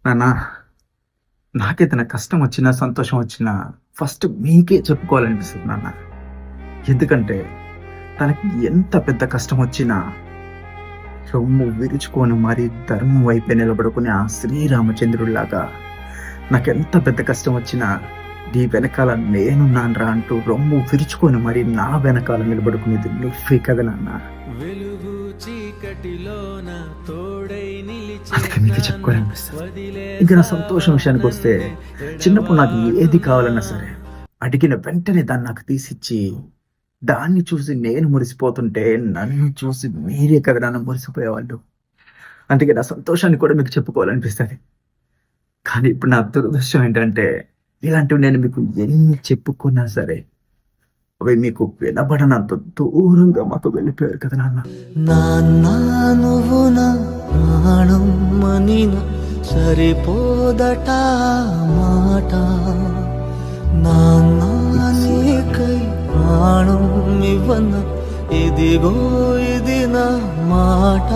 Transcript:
నాన్న, నాకేదైనా కష్టం వచ్చినా, సంతోషం వచ్చినా ఫస్ట్ మీకే చెప్పుకోవాలనిపిస్తది నాన్న. ఎందుకంటే తనకి ఎంత పెద్ద కష్టం వచ్చినా రొమ్ము విరుచుకొని మరీ ధర్మం వైపే నిలబడుకునే ఆ శ్రీరామచంద్రుడిలాగా నాకెంత పెద్ద కష్టం వచ్చినా నీ వెనకాల నేనున్నానురా అంటూ రొమ్ము విరుచుకొని మరీ నా వెనకాల నిలబడుకునేది నువ్వే కదా నాన్న. వెలుగు చీకటిలోన తోడై అందుకే మీకు చెప్పుకోవాలనిపిస్తుంది. వదిలే ఇంకా నా సంతోషం విషయానికి వస్తే చిన్నప్పుడు నాకు ఏది కావాలన్నా సరే అడిగిన వెంటనే దాన్ని నాకు తీసిచ్చి దాన్ని చూసి నేను మురిసిపోతుంటే నన్ను చూసి మీరే కదా నన్ను మురిసిపోయేవాళ్ళు. అందుకే నా సంతోషాన్ని కూడా మీకు చెప్పుకోవాలనిపిస్తది. కానీ ఇప్పుడు నా దురదృష్టం ఏంటంటే ఇలాంటివి నేను మీకు ఎన్ని చెప్పుకున్నా సరే అవి మీకు వినబడనంత దూరంగా మాకు వెళ్ళిపోయారు కదా నాన్న. నాన్న నువ్వు నా ప్రాణం మనిన సరిపోదట మాట. నాన్న నీకై ప్రాణం ఇవ్వన ఇదిగో ఇది నా మాట.